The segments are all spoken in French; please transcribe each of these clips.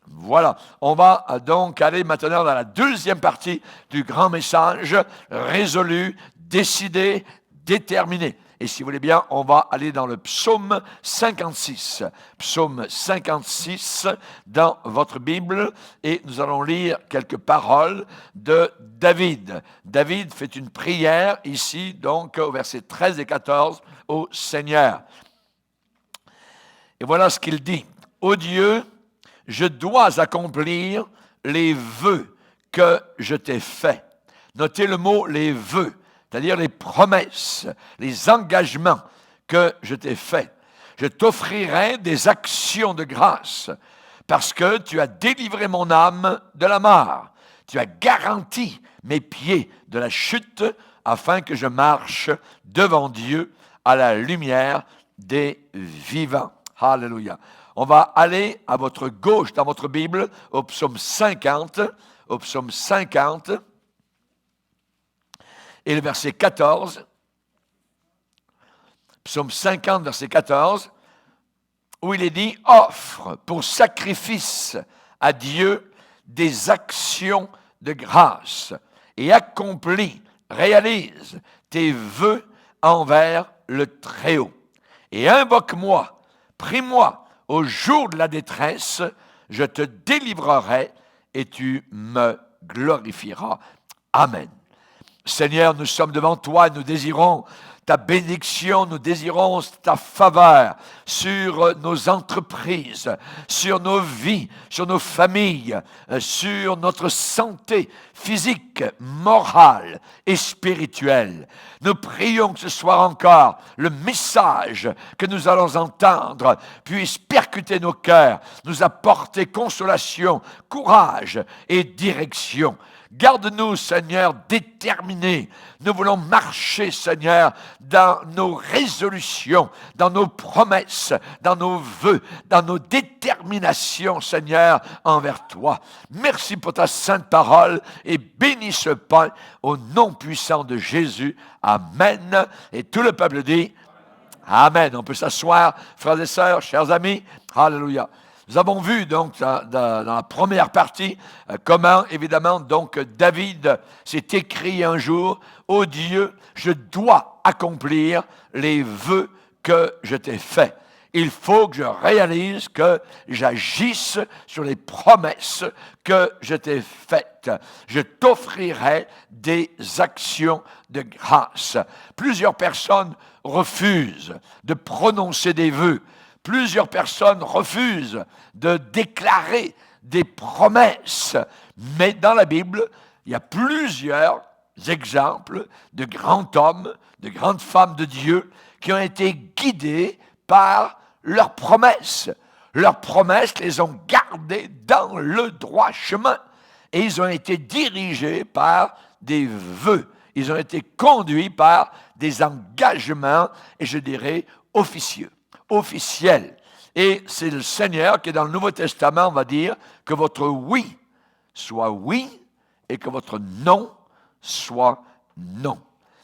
Voilà, on va donc aller maintenant dans la deuxième partie du grand message, résolu, décidé, déterminé. Et si vous voulez bien, on va aller dans le psaume 56. Psaume 56 dans votre Bible et nous allons lire quelques paroles de David. David fait une prière ici, donc au verset 13 et 14, au Seigneur. Et voilà ce qu'il dit. Ô Dieu, je dois accomplir les vœux que je t'ai faits. Notez le mot les vœux, c'est-à-dire les promesses, les engagements que je t'ai faits. Je t'offrirai des actions de grâce parce que tu as délivré mon âme de la mort. Tu as garanti mes pieds de la chute afin que je marche devant Dieu à la lumière des vivants. Alléluia. On va aller à votre gauche dans votre Bible, au psaume 50, et le verset 14. Psaume 50, verset 14, où il est dit « Offre pour sacrifice à Dieu des actions de grâce et accomplis, réalise tes vœux envers le Très-Haut. Et invoque-moi, prie-moi, au jour de la détresse, je te délivrerai et tu me glorifieras. Amen. Seigneur, nous sommes devant toi et nous désirons ta bénédiction, nous désirons ta faveur sur nos entreprises, sur nos vies, sur nos familles, sur notre santé physique, morale et spirituelle. Nous prions que ce soir encore, le message que nous allons entendre puisse percuter nos cœurs, nous apporter consolation, courage et direction. Garde-nous, Seigneur, déterminés. Nous voulons marcher, Seigneur, dans nos résolutions, dans nos promesses, dans nos vœux, dans nos déterminations, Seigneur, envers toi. Merci pour ta sainte parole et bénis ce pain au nom puissant de Jésus. Amen. Et tout le peuple dit Amen. On peut s'asseoir, frères et sœurs, chers amis. Alléluia. Nous avons vu donc dans la première partie comment évidemment donc David s'est écrit un jour « Ô Dieu, je dois accomplir les vœux que je t'ai faits. Il faut que je réalise que j'agisse sur les promesses que je t'ai faites. Je t'offrirai des actions de grâce. » Plusieurs personnes refusent de prononcer des vœux. Plusieurs personnes refusent de déclarer des promesses. Mais dans la Bible, il y a plusieurs exemples de grands hommes, de grandes femmes de Dieu qui ont été guidés par leurs promesses. Leurs promesses les ont gardées dans le droit chemin. Et ils ont été dirigés par des vœux. Ils ont été conduits par des engagements, et je dirais, officiel. Et c'est le Seigneur qui, dans le Nouveau Testament, va dire que votre oui soit oui et que votre non soit non.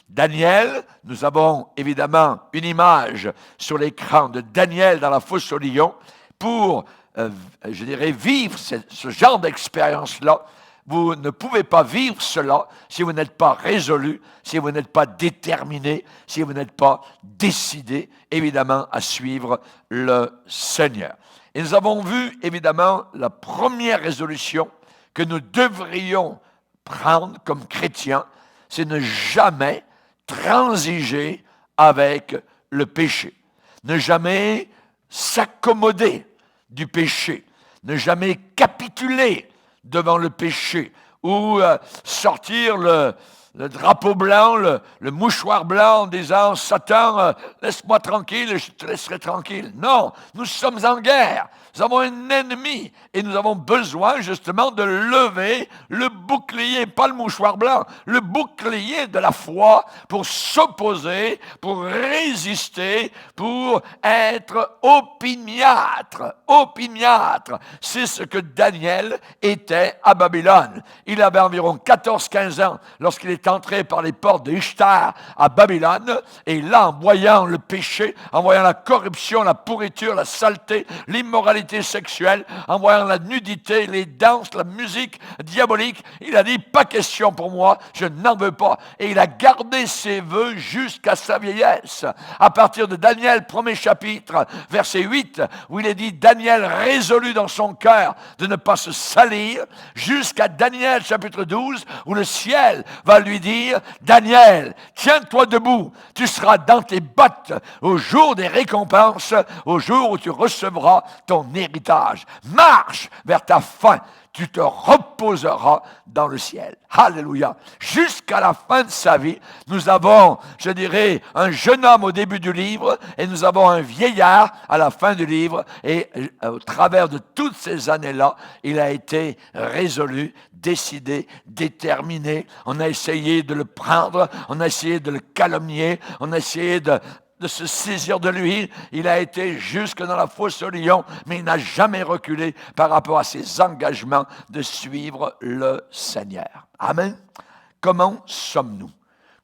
Daniel, nous avons évidemment une image sur l'écran de Daniel dans la fosse aux lions pour, je dirais, vivre ce genre d'expérience-là. Vous ne pouvez pas vivre cela si vous n'êtes pas résolu, si vous n'êtes pas déterminé, si vous n'êtes pas décidé, évidemment, à suivre le Seigneur. Et nous avons vu, évidemment, la première résolution que nous devrions prendre comme chrétiens, c'est ne jamais transiger avec le péché. Ne jamais s'accommoder du péché. Ne jamais capituler devant le péché, ou sortir le drapeau blanc, le mouchoir blanc en disant « Satan, laisse-moi tranquille, je te laisserai tranquille ». Non, nous sommes en guerre, nous avons un ennemi et nous avons besoin justement de lever le bouclier, pas le mouchoir blanc, le bouclier de la foi pour s'opposer, pour résister, pour être opiniâtre. C'est ce que Daniel était à Babylone. Il avait environ 14-15 ans lorsqu'il est entré par les portes de Ishtar à Babylone, et là, en voyant le péché, en voyant la corruption, la pourriture, la saleté, l'immoralité sexuelle, en voyant la nudité, les danses, la musique diabolique, il a dit, pas question pour moi, je n'en veux pas. Et il a gardé ses vœux jusqu'à sa vieillesse. À partir de Daniel, 1er chapitre, verset 8, où il est dit, Daniel résolu dans son cœur de ne pas se salir, jusqu'à Daniel, chapitre 12, où le ciel va lui dire, Daniel, tiens-toi debout, tu seras dans tes bottes au jour des récompenses, au jour où tu recevras ton héritage. Marche vers ta fin, tu te reposeras dans le ciel. Alléluia. Jusqu'à la fin de sa vie, nous avons, je dirais, un jeune homme au début du livre et nous avons un vieillard à la fin du livre. Et au travers de toutes ces années-là, il a été résolu, décidé, déterminé. On a essayé de le prendre, on a essayé de le calomnier, on a essayé de se saisir de lui. Il a été jusque dans la fosse au lion, mais il n'a jamais reculé par rapport à ses engagements de suivre le Seigneur. Amen. Comment sommes-nous?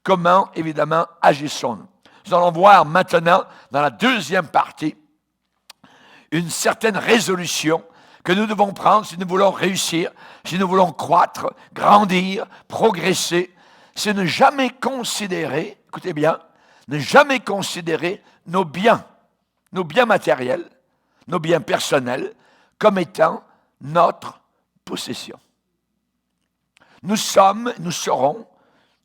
Comment, évidemment, agissons-nous? Nous allons voir maintenant, dans la deuxième partie, une certaine résolution que nous devons prendre si nous voulons réussir, si nous voulons croître, grandir, progresser. C'est ne jamais considérer, écoutez bien, ne jamais considérer nos biens matériels, nos biens personnels, comme étant notre possession. Nous sommes, nous serons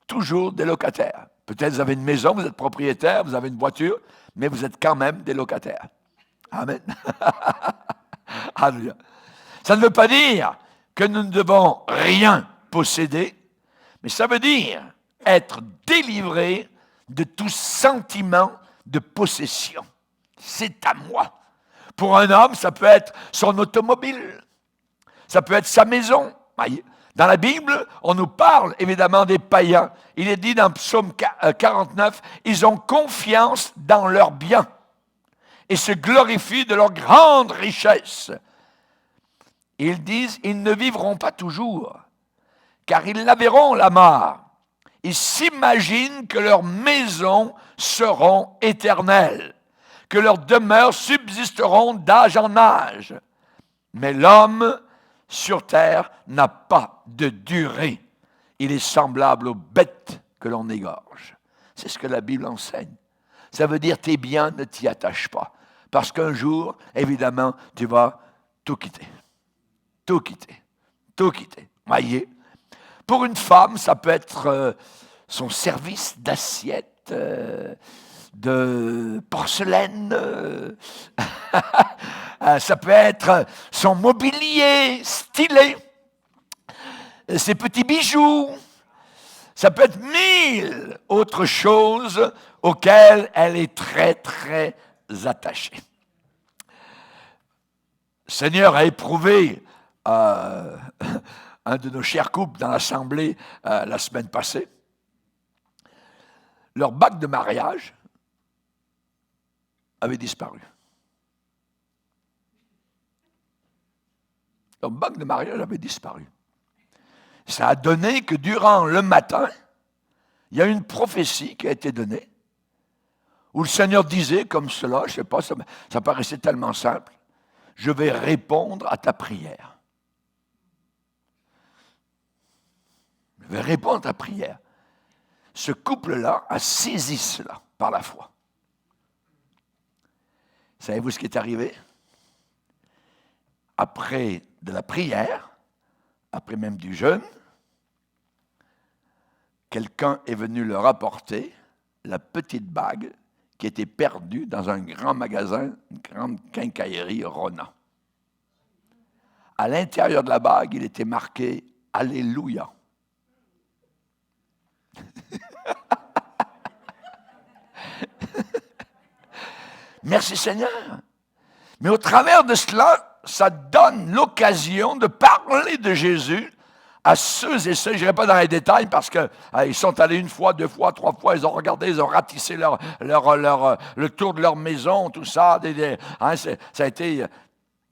toujours des locataires. Peut-être vous avez une maison, vous êtes propriétaire, vous avez une voiture, mais vous êtes quand même des locataires. Amen. Alléluia. Ça ne veut pas dire que nous ne devons rien posséder, mais ça veut dire être délivrés de tout sentiment de possession. C'est à moi. Pour un homme, ça peut être son automobile. Ça peut être sa maison. Dans la Bible, on nous parle évidemment des païens. Il est dit dans Psaume 49, ils ont confiance dans leurs biens et se glorifient de leur grande richesse. Ils disent, ils ne vivront pas toujours, car ils la verront, la mort. Ils s'imaginent que leurs maisons seront éternelles, que leurs demeures subsisteront d'âge en âge. Mais l'homme sur terre n'a pas de durée. Il est semblable aux bêtes que l'on égorge. C'est ce que la Bible enseigne. Ça veut dire tes biens ne t'y attachent pas. Parce qu'un jour, évidemment, tu vas tout quitter. Tout quitter. Tout quitter. Voyez. Pour une femme, ça peut être son service d'assiette, de porcelaine. Ça peut être son mobilier stylé, ses petits bijoux. Ça peut être 1000 autres choses auxquelles elle est très, très attachée. Le Seigneur a éprouvé un de nos chers couples dans l'assemblée la semaine passée. Leur bague de mariage avait disparu. Leur bague de mariage avait disparu. Ça a donné que durant le matin, il y a une prophétie qui a été donnée, où le Seigneur disait comme cela, je ne sais pas, ça paraissait tellement simple, je vais répondre à ta prière. Je vais répondre à ta prière. Ce couple-là a saisi cela par la foi. Savez-vous ce qui est arrivé? Après de la prière, après même du jeûne, quelqu'un est venu leur apporter la petite bague qui était perdue dans un grand magasin, une grande quincaillerie Rona. À l'intérieur de la bague, il était marqué « Alléluia ». Merci Seigneur. Mais au travers de cela, ça donne l'occasion de parler de Jésus à ceux et ceux, je n'irai pas dans les détails parce qu'ils sont allés une fois, deux fois, trois fois, ils ont regardé, ils ont ratissé le tour de leur maison, tout ça. Ça a été.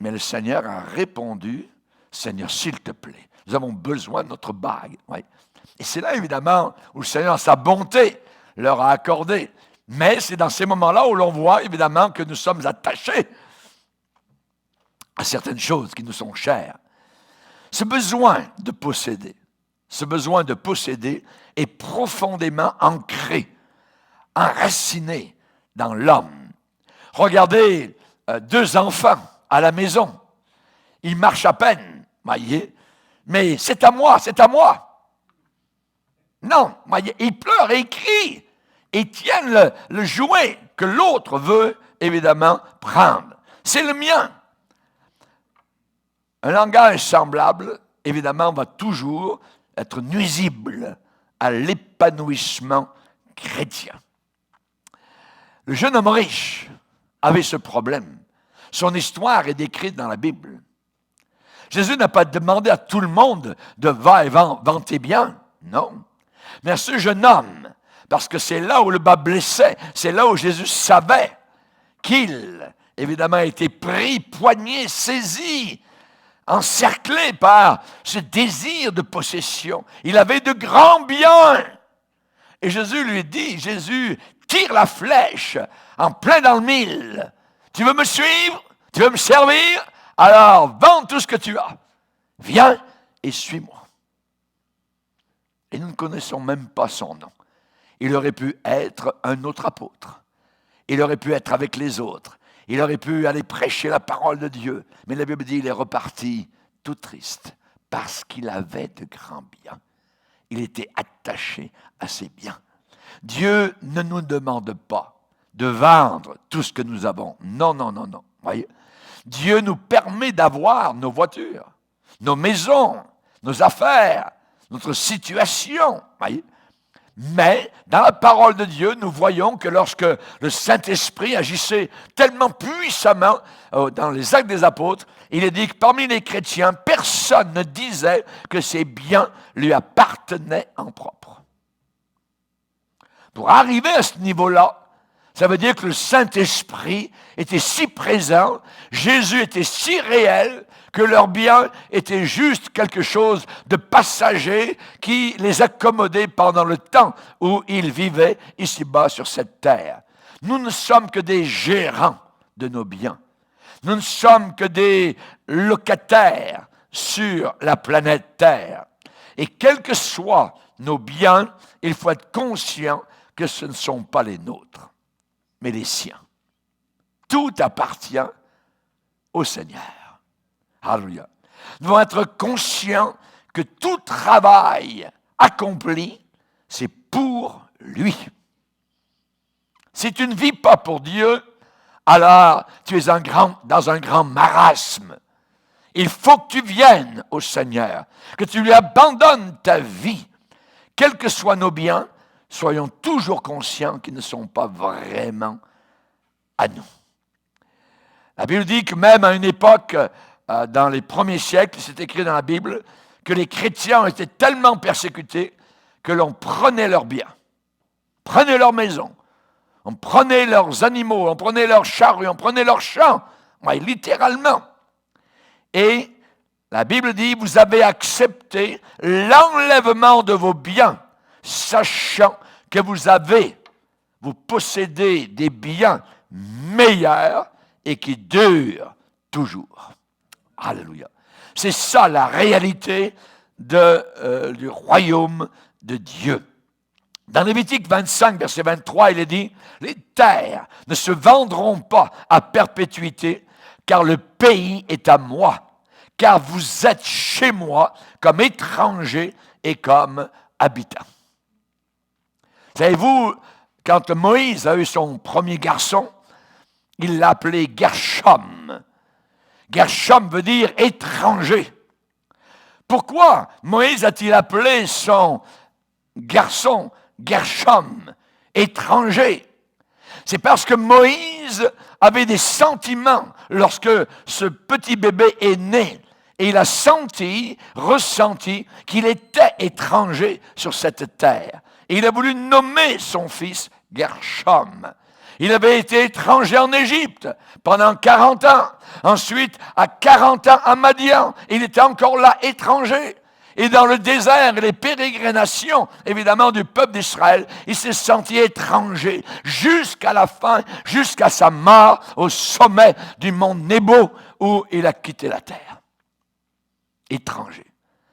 Mais le Seigneur a répondu, Seigneur, s'il te plaît, nous avons besoin de notre bague. Oui. Et c'est là, évidemment, où le Seigneur, sa bonté, leur a accordé. Mais c'est dans ces moments-là où l'on voit, évidemment, que nous sommes attachés à certaines choses qui nous sont chères. Ce besoin de posséder est profondément ancré, enraciné dans l'homme. Regardez deux enfants à la maison. Ils marchent à peine, voyez, mais c'est à moi, c'est à moi. Non, voyez, ils pleurent et ils crient et tiennent le jouet que l'autre veut, évidemment, prendre. C'est le mien. Un langage semblable, évidemment, va toujours être nuisible à l'épanouissement chrétien. Le jeune homme riche avait ce problème. Son histoire est décrite dans la Bible. Jésus n'a pas demandé à tout le monde de va et vanter bien, non. Mais à ce jeune homme, parce que c'est là où le bas blessait, c'est là où Jésus savait qu'il, évidemment, était pris, poigné, saisi, encerclé par ce désir de possession. Il avait de grands biens. Et Jésus lui dit, Jésus tire la flèche en plein dans le mille. Tu veux me suivre? Tu veux me servir? Alors, vends tout ce que tu as. Viens et suis-moi. Et nous ne connaissons même pas son nom. Il aurait pu être un autre apôtre. Il aurait pu être avec les autres. Il aurait pu aller prêcher la parole de Dieu. Mais la Bible dit qu'il est reparti tout triste parce qu'il avait de grands biens. Il était attaché à ses biens. Dieu ne nous demande pas de vendre tout ce que nous avons. Non, non, non, non. Voyez? Dieu nous permet d'avoir nos voitures, nos maisons, nos affaires, notre situation. Voyez? Mais dans la parole de Dieu, nous voyons que lorsque le Saint-Esprit agissait tellement puissamment dans les actes des apôtres, il est dit que parmi les chrétiens, personne ne disait que ses biens lui appartenaient en propre. Pour arriver à ce niveau-là, ça veut dire que le Saint-Esprit était si présent, Jésus était si réel, que leurs biens étaient juste quelque chose de passager qui les accommodait pendant le temps où ils vivaient ici-bas sur cette terre. Nous ne sommes que des gérants de nos biens. Nous ne sommes que des locataires sur la planète Terre. Et quels que soient nos biens, il faut être conscient que ce ne sont pas les nôtres, mais les siens. Tout appartient au Seigneur. Alléluia. Nous devons être conscients que tout travail accompli, c'est pour lui. Si tu ne vis pas pour Dieu, alors tu es dans un grand marasme. Il faut que tu viennes au Seigneur, que tu lui abandonnes ta vie. Quels que soient nos biens, soyons toujours conscients qu'ils ne sont pas vraiment à nous. La Bible dit que même à une époque, dans les premiers siècles, c'est écrit dans la Bible, que les chrétiens ont été tellement persécutés que l'on prenait leurs biens, prenait leurs maisons, on prenait leurs animaux, on prenait leurs charrues, on prenait leurs champs, ouais, littéralement. Et la Bible dit, vous avez accepté l'enlèvement de vos biens, sachant que vous possédez des biens meilleurs et qui durent toujours. Alléluia. C'est ça la réalité du royaume de Dieu. Dans Lévitique 25, verset 23, il est dit, « Les terres ne se vendront pas à perpétuité, car le pays est à moi, car vous êtes chez moi comme étrangers et comme habitants. » Savez-vous, quand Moïse a eu son premier garçon, il l'a appelé Gershom. Gershom veut dire étranger. Pourquoi Moïse a-t-il appelé son garçon Gershom, étranger? C'est parce que Moïse avait des sentiments lorsque ce petit bébé est né. Et il a ressenti qu'il était étranger sur cette terre. Et il a voulu nommer son fils Gershom. Il avait été étranger en Égypte pendant 40 ans. Ensuite, à 40 ans à Madian, il était encore là, étranger. Et dans le désert et les pérégrinations, évidemment, du peuple d'Israël, il s'est senti étranger jusqu'à la fin, jusqu'à sa mort au sommet du mont Nebo où il a quitté la terre. Étranger.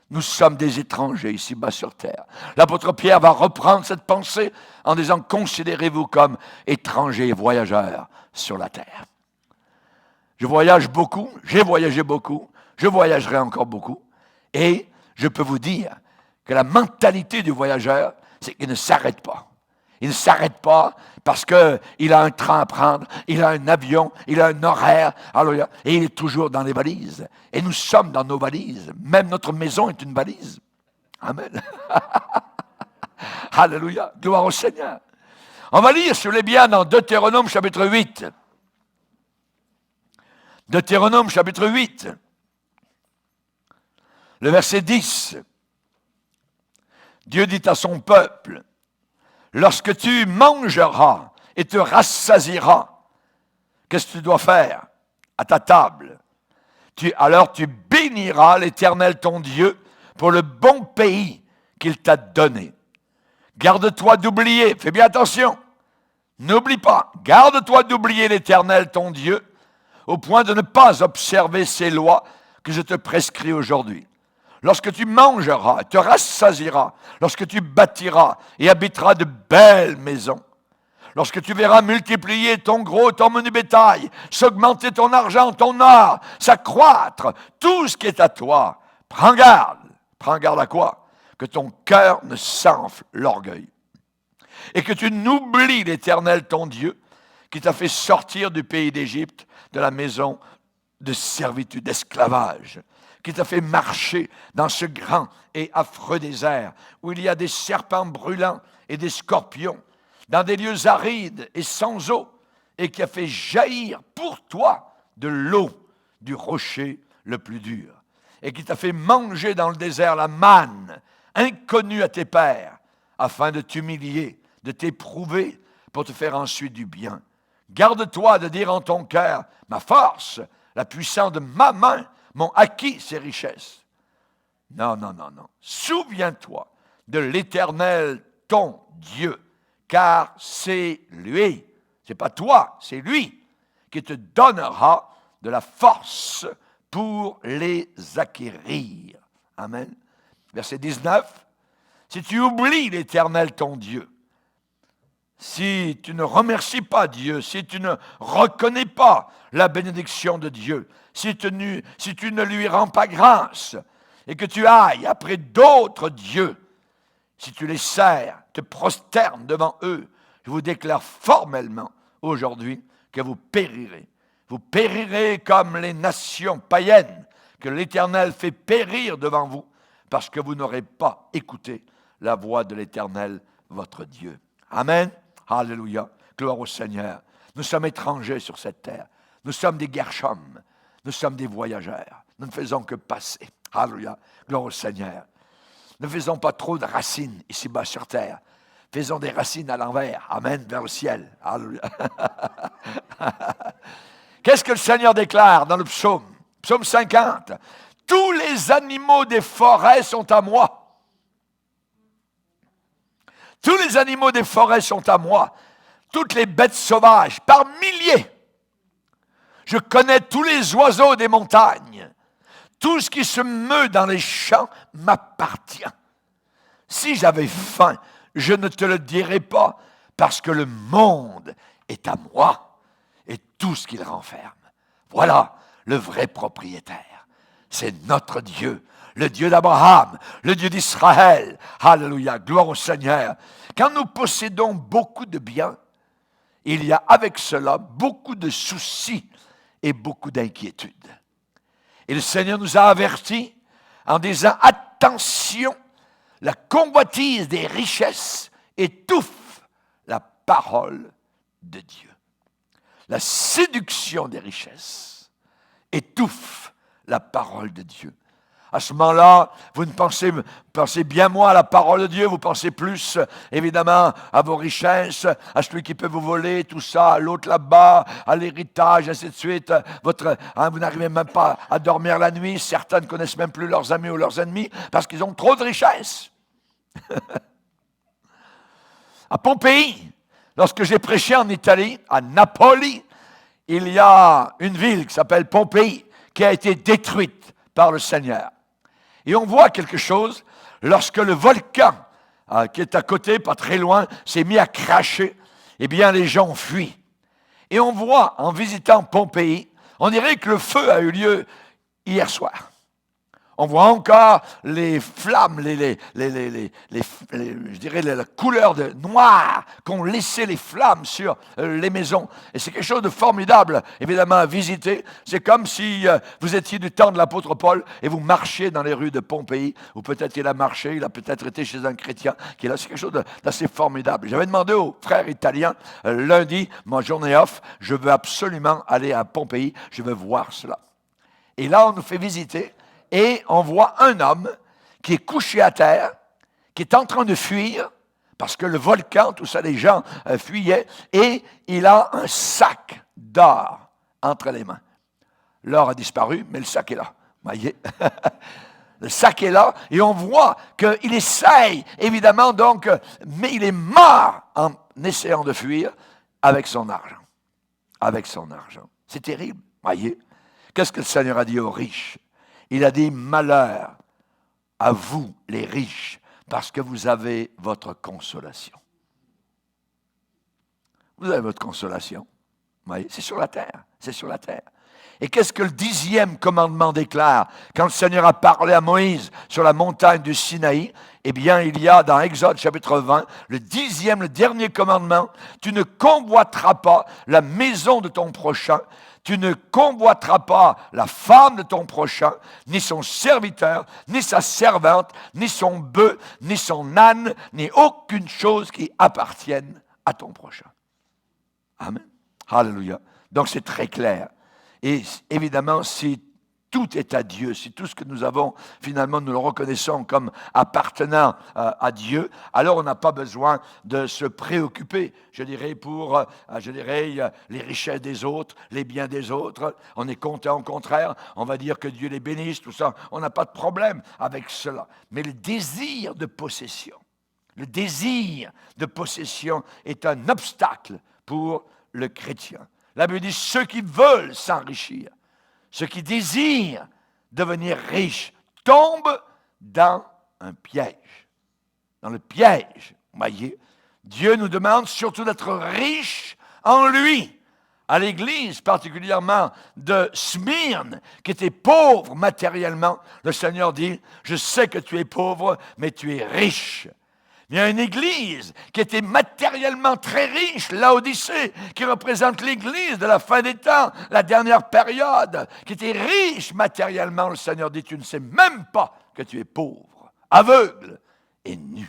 Nous sommes des étrangers ici-bas sur terre. L'apôtre Pierre va reprendre cette pensée en disant « Considérez-vous comme étrangers et voyageurs sur la terre. » Je voyage beaucoup, j'ai voyagé beaucoup, je voyagerai encore beaucoup. Et je peux vous dire que la mentalité du voyageur, c'est qu'il ne s'arrête pas. Il ne s'arrête pas parce qu'il a un train à prendre, il a un avion, il a un horaire, et il est toujours dans les valises. Et nous sommes dans nos valises. Même notre maison est une valise. Amen. Alléluia. Gloire au Seigneur. On va lire, si vous voulez bien, dans Deutéronome chapitre 8. Deutéronome chapitre 8. Le verset 10. Dieu dit à son peuple, lorsque tu mangeras et te rassasieras, qu'est-ce que tu dois faire à ta table? Alors tu béniras l'Éternel ton Dieu pour le bon pays qu'il t'a donné. Garde-toi d'oublier, fais bien attention, n'oublie pas, garde-toi d'oublier l'Éternel ton Dieu au point de ne pas observer ses lois que je te prescris aujourd'hui. Lorsque tu mangeras, te rassasieras, lorsque tu bâtiras et habiteras de belles maisons, lorsque tu verras multiplier ton gros, ton menu bétail, s'augmenter ton argent, ton or, s'accroître, tout ce qui est à toi, prends garde à quoi? Que ton cœur ne s'enfle l'orgueil et que tu n'oublies l'Éternel ton Dieu qui t'a fait sortir du pays d'Égypte, de la maison de servitude, d'esclavage, qui t'a fait marcher dans ce grand et affreux désert, où il y a des serpents brûlants et des scorpions, dans des lieux arides et sans eau, et qui a fait jaillir pour toi de l'eau du rocher le plus dur, et qui t'a fait manger dans le désert la manne, inconnue à tes pères, afin de t'humilier, de t'éprouver, pour te faire ensuite du bien. Garde-toi de dire en ton cœur, ma force, la puissance de ma main, m'ont acquis ces richesses. Non. Souviens-toi de l'Éternel, ton Dieu, car c'est lui, c'est pas toi, c'est lui qui te donnera de la force pour les acquérir. Amen. Verset 19. Si tu oublies l'Éternel, ton Dieu, si tu ne remercies pas Dieu, si tu ne reconnais pas la bénédiction de Dieu, si tu ne lui rends pas grâce et que tu ailles après d'autres dieux, si tu les sers, te prosternes devant eux, je vous déclare formellement aujourd'hui que vous périrez. Vous périrez comme les nations païennes que l'Éternel fait périr devant vous parce que vous n'aurez pas écouté la voix de l'Éternel, votre Dieu. Amen. Alléluia. Gloire au Seigneur. Nous sommes étrangers sur cette terre. Nous sommes des Gershom. Nous sommes des voyageurs. Nous ne faisons que passer. Alléluia. Gloire au Seigneur. Ne faisons pas trop de racines ici-bas sur terre. Faisons des racines à l'envers. Amen. Vers le ciel. Alléluia. Qu'est-ce que le Seigneur déclare dans le psaume? Psaume 50. Tous les animaux des forêts sont à moi. Tous les animaux des forêts sont à moi. Toutes les bêtes sauvages, par milliers. Je connais tous les oiseaux des montagnes. Tout ce qui se meut dans les champs m'appartient. Si j'avais faim, je ne te le dirais pas, parce que le monde est à moi et tout ce qu'il renferme. Voilà le vrai propriétaire. C'est notre Dieu, le Dieu d'Abraham, le Dieu d'Israël. Alléluia, gloire au Seigneur. Quand nous possédons beaucoup de biens, il y a avec cela beaucoup de soucis et beaucoup d'inquiétudes. Et le Seigneur nous a avertis en disant, attention, la convoitise des richesses étouffe la parole de Dieu. La séduction des richesses étouffe la parole de Dieu. à ce moment-là, vous ne pensez bien moins à la parole de Dieu, vous pensez plus, évidemment, à vos richesses, à celui qui peut vous voler, tout ça, à l'autre là-bas, à l'héritage, ainsi de suite. Vous n'arrivez même pas à dormir la nuit. Certains ne connaissent même plus leurs amis ou leurs ennemis parce qu'ils ont trop de richesses. À Pompéi, lorsque j'ai prêché en Italie, à Napoli, il y a une ville qui s'appelle Pompéi qui a été détruite par le Seigneur. Et on voit quelque chose lorsque le volcan qui est à côté, pas très loin, s'est mis à cracher. Eh bien, les gens ont fui. Et on voit, en visitant Pompéi, on dirait que le feu a eu lieu hier soir. On voit encore les flammes, je dirais la couleur noire qu'ont laissé les flammes sur les maisons. Et c'est quelque chose de formidable, évidemment, à visiter. C'est comme si vous étiez du temps de l'apôtre Paul et vous marchiez dans les rues de Pompéi, ou peut-être qu'il a marché, il a peut-être été chez un chrétien qui est là. C'est quelque chose d'assez formidable. J'avais demandé aux frères italiens, lundi, ma journée off, je veux absolument aller à Pompéi, je veux voir cela. Et là, on nous fait visiter. Et on voit un homme qui est couché à terre, qui est en train de fuir, parce que le volcan, tout ça, les gens fuyaient, et il a un sac d'or entre les mains. L'or a disparu, mais le sac est là. Voyez? Le sac est là, et on voit qu'il essaye, évidemment, donc, mais il est mort en essayant de fuir avec son argent. Avec son argent. C'est terrible, voyez? Qu'est-ce que le Seigneur a dit aux riches? Il a dit, malheur à vous, les riches, parce que vous avez votre consolation. Vous avez votre consolation. Oui, c'est sur la terre. C'est sur la terre. Et qu'est-ce que le 10e commandement déclare? Quand le Seigneur a parlé à Moïse sur la montagne du Sinaï, eh bien, il y a dans Exode chapitre 20, le 10e, le dernier commandement, tu ne convoiteras pas la maison de ton prochain, tu ne convoiteras pas la femme de ton prochain, ni son serviteur, ni sa servante, ni son bœuf, ni son âne, ni aucune chose qui appartienne à ton prochain. Amen. Alléluia. Donc c'est très clair. Et évidemment, si tout est à Dieu, si tout ce que nous avons, finalement, nous le reconnaissons comme appartenant à Dieu, alors on n'a pas besoin de se préoccuper, je dirais, pour les richesses des autres, les biens des autres. On est content, au contraire, on va dire que Dieu les bénisse, tout ça. On n'a pas de problème avec cela. Mais le désir de possession est un obstacle pour le chrétien. La Bible dit, ceux qui veulent s'enrichir, ceux qui désirent devenir riches, tombent dans un piège. Dans le piège, voyez, Dieu nous demande surtout d'être riches en lui. À l'Église, particulièrement de Smyrne, qui était pauvre matériellement, le Seigneur dit, je sais que tu es pauvre, mais tu es riche. Il y a une église qui était matériellement très riche, Laodicée, qui représente l'église de la fin des temps, la dernière période, qui était riche matériellement. Le Seigneur dit, tu ne sais même pas que tu es pauvre, aveugle et nu.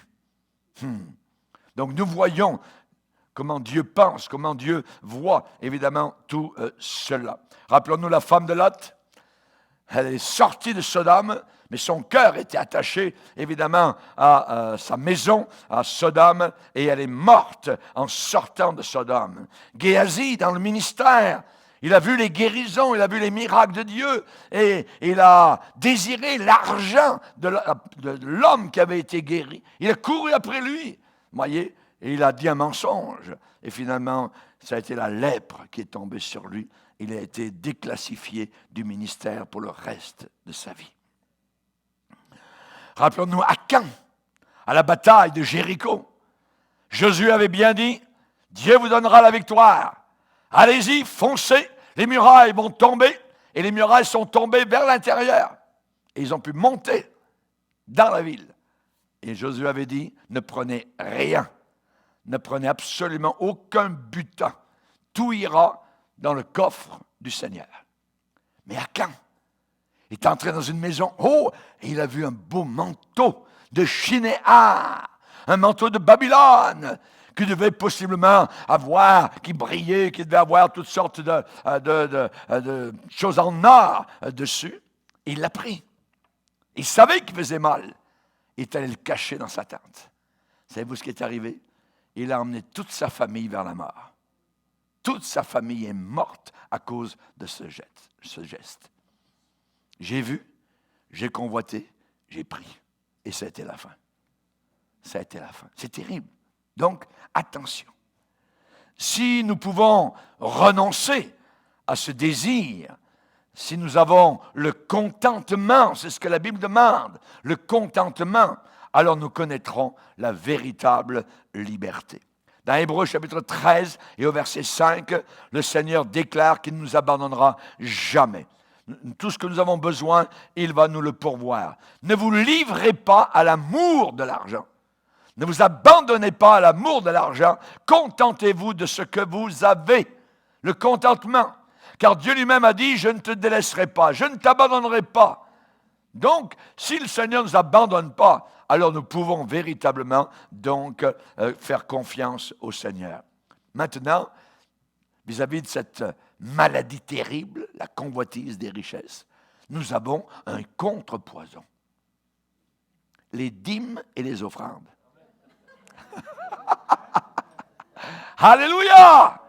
Donc nous voyons comment Dieu pense, comment Dieu voit évidemment tout cela. Rappelons-nous la femme de Lot. Elle est sortie de Sodome, mais son cœur était attaché, évidemment, à sa maison, à Sodome, et elle est morte en sortant de Sodome. Géasi, dans le ministère, il a vu les guérisons, il a vu les miracles de Dieu, et il a désiré l'argent de l'homme qui avait été guéri. Il a couru après lui, voyez, et il a dit un mensonge. Et finalement, ça a été la lèpre qui est tombée sur lui. Il a été déclassifié du ministère pour le reste de sa vie. Rappelons-nous Akan, à la bataille de Jéricho. Josué avait bien dit, Dieu vous donnera la victoire. Allez-y, foncez, les murailles vont tomber, et les murailles sont tombées vers l'intérieur. Et ils ont pu monter dans la ville. Et Josué avait dit, ne prenez rien, ne prenez absolument aucun butin. Tout ira dans le coffre du Seigneur. Mais Akan est entré dans une maison, et il a vu un beau manteau de Shinéar, un manteau de Babylone, qui devait possiblement avoir, qui brillait, qui devait avoir toutes sortes de choses en or dessus. Et il l'a pris. Il savait qu'il faisait mal. Il est allé le cacher dans sa tente. Savez-vous ce qui est arrivé? Il a emmené toute sa famille vers la mort. Toute sa famille est morte à cause de ce geste. J'ai vu, j'ai convoité, j'ai pris. Et ça a été la fin. Ça a été la fin. C'est terrible. Donc, attention. Si nous pouvons renoncer à ce désir, si nous avons le contentement, c'est ce que la Bible demande, le contentement, alors nous connaîtrons la véritable liberté. Dans Hébreux chapitre 13 et au verset 5, le Seigneur déclare qu'il ne nous abandonnera jamais. Tout ce que nous avons besoin, il va nous le pourvoir. Ne vous livrez pas à l'amour de l'argent. Ne vous abandonnez pas à l'amour de l'argent. Contentez-vous de ce que vous avez. Le contentement. Car Dieu lui-même a dit, je ne te délaisserai pas, je ne t'abandonnerai pas. Donc, si le Seigneur ne nous abandonne pas, alors nous pouvons véritablement donc faire confiance au Seigneur. Maintenant, vis-à-vis de cette maladie terrible, la convoitise des richesses, nous avons un contrepoison. Les dîmes et les offrandes. Alléluia!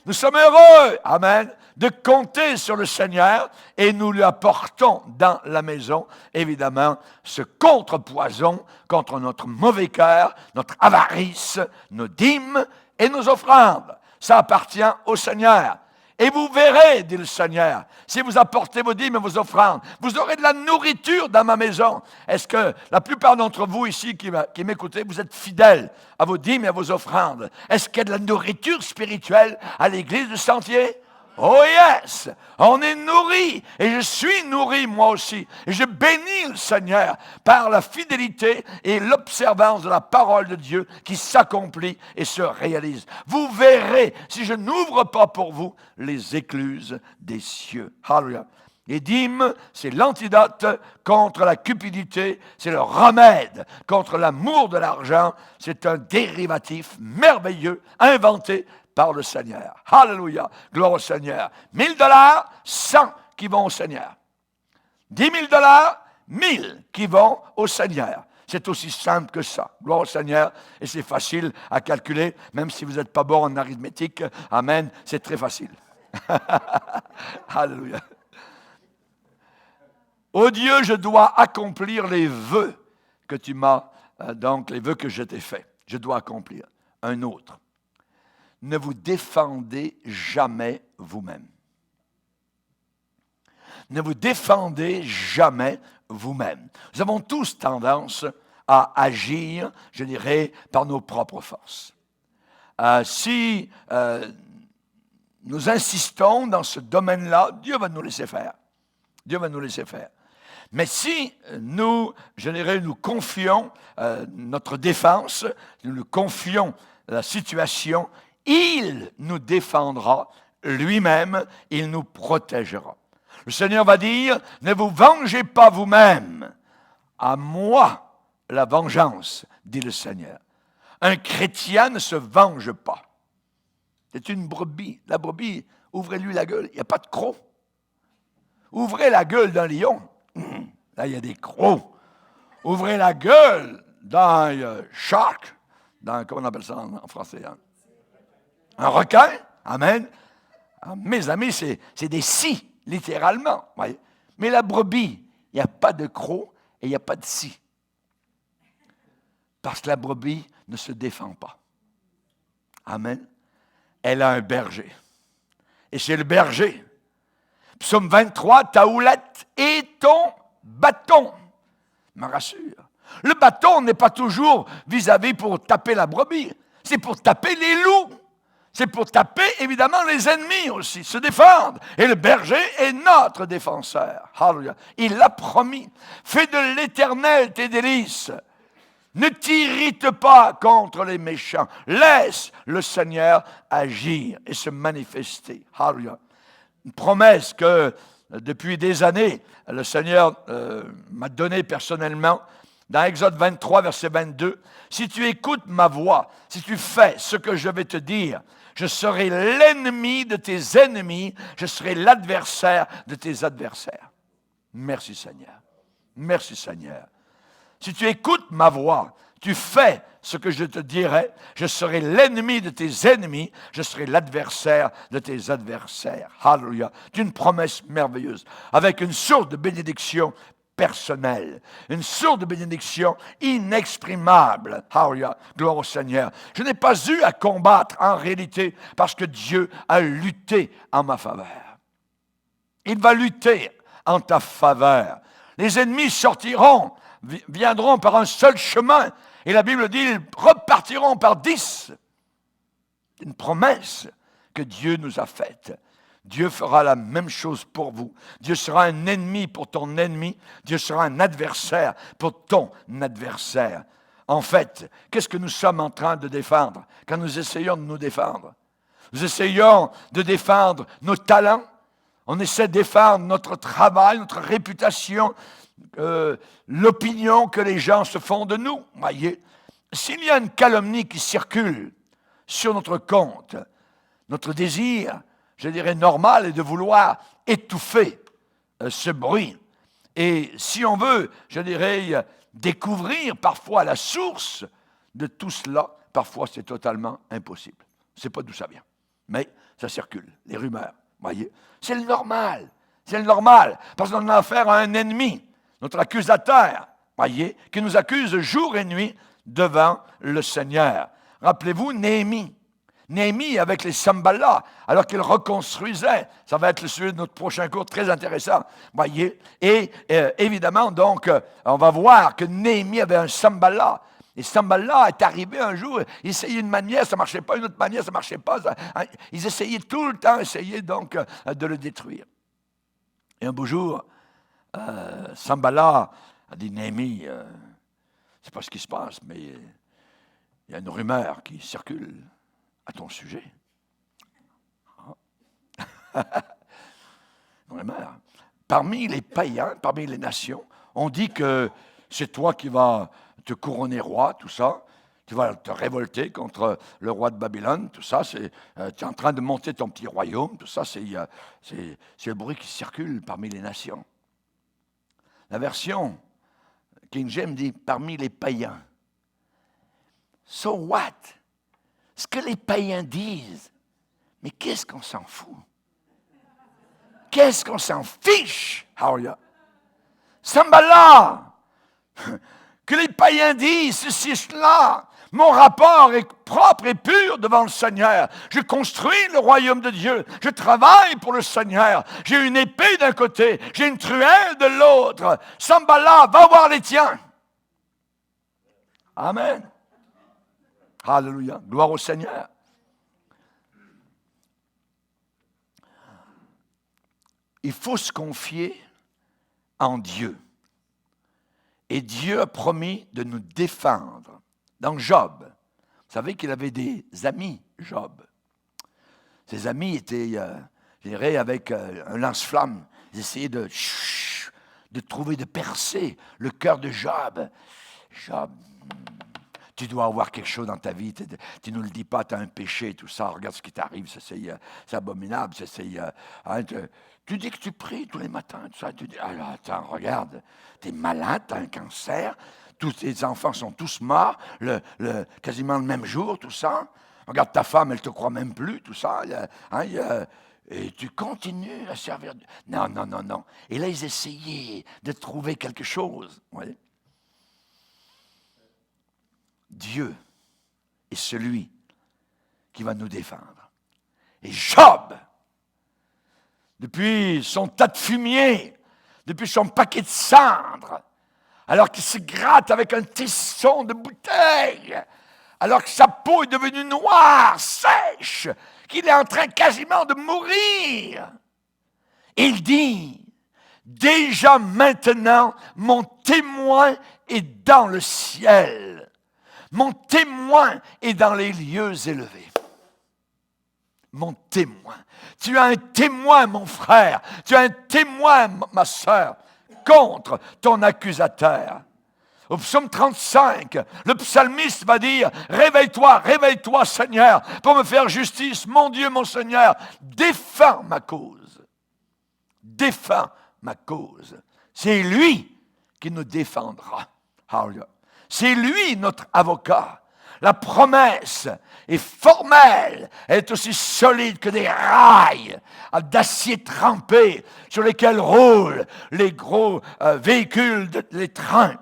Nous sommes heureux, amen, de compter sur le Seigneur et nous lui apportons dans la maison, évidemment, ce contrepoison contre notre mauvais cœur, notre avarice, nos dîmes et nos offrandes. Ça appartient au Seigneur. Et vous verrez, dit le Seigneur, si vous apportez vos dîmes et vos offrandes, vous aurez de la nourriture dans ma maison. Est-ce que la plupart d'entre vous ici qui m'écoutez, vous êtes fidèles à vos dîmes et à vos offrandes? Est-ce qu'il y a de la nourriture spirituelle à l'église du Sentier? Oh yes! On est nourri, et je suis nourri moi aussi. Et je bénis le Seigneur par la fidélité et l'observance de la parole de Dieu qui s'accomplit et se réalise. Vous verrez, si je n'ouvre pas pour vous les écluses des cieux. Hallelujah. Les dîmes, c'est l'antidote contre la cupidité, c'est le remède contre l'amour de l'argent. C'est un dérivatif merveilleux, inventé par le Seigneur. Alléluia. Gloire au Seigneur. 1000 $, 100 qui vont au Seigneur. 10 000 $, 1000 qui vont au Seigneur. C'est aussi simple que ça. Gloire au Seigneur. Et c'est facile à calculer, même si vous n'êtes pas bon en arithmétique. Amen. C'est très facile. Alléluia. Ô Dieu, je dois accomplir les vœux que tu m'as, donc les vœux que je t'ai faits. Je dois accomplir. Un autre. Ne vous défendez jamais vous-même. Ne vous défendez jamais vous-même. Nous avons tous tendance à agir, je dirais, par nos propres forces. Si nous insistons dans ce domaine-là, Dieu va nous laisser faire. Dieu va nous laisser faire. Mais si nous, je dirais, nous confions notre défense, nous confions la situation, il nous défendra lui-même, il nous protégera. Le Seigneur va dire, ne vous vengez pas vous-même, à moi la vengeance, dit le Seigneur. Un chrétien ne se venge pas. C'est une brebis. La brebis, ouvrez-lui la gueule, il n'y a pas de croc. Ouvrez la gueule d'un lion, là il y a des crocs. Ouvrez la gueule d'un shark, comment on appelle ça en français, hein? Un requin, amen. Mes amis, c'est des scies, littéralement. Voyez. Mais la brebis, il n'y a pas de croc et il n'y a pas de scie. Parce que la brebis ne se défend pas. Amen. Elle a un berger. Et c'est le berger. Psaume 23, ta houlette et ton bâton me rassure. Le bâton n'est pas toujours vis-à-vis pour taper la brebis. C'est pour taper les loups. C'est pour taper, évidemment, les ennemis aussi, se défendre. Et le berger est notre défenseur. Hallelujah. Il l'a promis. Fais de l'Éternel tes délices. Ne t'irrite pas contre les méchants. Laisse le Seigneur agir et se manifester. Hallelujah. Une promesse que, depuis des années, le Seigneur m'a donnée personnellement. Dans Exode 23, verset 22, « Si tu écoutes ma voix, si tu fais ce que je vais te dire, je serai l'ennemi de tes ennemis, je serai l'adversaire de tes adversaires. » Merci Seigneur. Merci Seigneur. Si tu écoutes ma voix, tu fais ce que je te dirai, je serai l'ennemi de tes ennemis, je serai l'adversaire de tes adversaires. Alléluia. C'est une promesse merveilleuse, avec une source de bénédiction personnelle, une source de bénédiction inexprimable. Alléluia. Gloire au Seigneur. Je n'ai pas eu à combattre en réalité parce que Dieu a lutté en ma faveur. Il va lutter en ta faveur. Les ennemis sortiront, viendront par un seul chemin. Et la Bible dit, ils repartiront par 10. Une promesse que Dieu nous a faite. Dieu fera la même chose pour vous. Dieu sera un ennemi pour ton ennemi. Dieu sera un adversaire pour ton adversaire. En fait, qu'est-ce que nous sommes en train de défendre quand nous essayons de nous défendre? Nous essayons de défendre nos talents. On essaie de défendre notre travail, notre réputation, l'opinion que les gens se font de nous. Voyez, s'il y a une calomnie qui circule sur notre compte, notre désir, je dirais normal, est de vouloir étouffer ce bruit. Et si on veut, je dirais, découvrir parfois la source de tout cela, parfois c'est totalement impossible. Je ne sais pas d'où ça vient, mais ça circule, les rumeurs. Voyez, c'est le normal, parce qu'on a affaire à un ennemi, notre accusateur, voyez, qui nous accuse jour et nuit devant le Seigneur. Rappelez-vous Néhémie avec les Sambalas, alors qu'il reconstruisait, ça va être le sujet de notre prochain cours, très intéressant, voyez, et évidemment, donc, on va voir que Néhémie avait un Sambala. Et Sambala est arrivé un jour, il essayait une manière, ça ne marchait pas, une autre manière, ça ne marchait pas. Ils essayaient tout le temps, donc de le détruire. Et un beau jour, Sambala a dit, Néhémie, je ne sais pas ce qui se passe, mais il y a une rumeur qui circule à ton sujet. Une rumeur. Parmi les païens, parmi les nations, on dit que c'est toi qui vas te couronner roi, tout ça. Tu vas te révolter contre le roi de Babylone, tout ça. Tu es en train de monter ton petit royaume, tout ça. C'est le bruit qui circule parmi les nations. La version King James dit parmi les païens. So what? Ce que les païens disent, mais qu'est-ce qu'on s'en fout? Qu'est-ce qu'on s'en fiche? Hallelujah. Sambala! Que les païens disent ceci, cela. Mon rapport est propre et pur devant le Seigneur. Je construis le royaume de Dieu. Je travaille pour le Seigneur. J'ai une épée d'un côté, j'ai une truelle de l'autre. Sambala, va voir les tiens. Amen. Alléluia. Gloire au Seigneur. Il faut se confier en Dieu. Et Dieu a promis de nous défendre. Dans Job, vous savez qu'il avait des amis, Job. Ses amis étaient, je dirais, avec un lance-flamme. Ils essayaient de trouver, de percer le cœur de Job. Job, tu dois avoir quelque chose dans ta vie. Tu ne nous le dis pas, tu as un péché, tout ça. Regarde ce qui t'arrive, c'est abominable. Tu dis que tu pries tous les matins, tout ça. Tu dis, alors attends, regarde, tu es malade, tu as un cancer. Tous tes enfants sont tous morts, quasiment le même jour, tout ça. Regarde ta femme, elle ne te croit même plus, tout ça. Et tu continues à servir Dieu. Non. Et là, ils essayaient de trouver quelque chose. Ouais. Dieu est celui qui va nous défendre. Et Job, depuis son tas de fumier, depuis son paquet de cendres, alors qu'il se gratte avec un tesson de bouteille, alors que sa peau est devenue noire, sèche, qu'il est en train quasiment de mourir. Il dit, déjà maintenant, mon témoin est dans le ciel. Mon témoin est dans les lieux élevés. Mon témoin. Tu as un témoin, mon frère. Tu as un témoin, ma sœur, contre ton accusateur. Au psaume 35, le psalmiste va dire, réveille-toi, Seigneur, pour me faire justice. Mon Dieu, mon Seigneur, défends ma cause. Défends ma cause. C'est lui qui qui nous défendra. Hallelujah. C'est lui notre avocat. La promesse est formelle, elle est aussi solide que des rails d'acier trempé sur lesquels roulent les gros véhicules, les trains.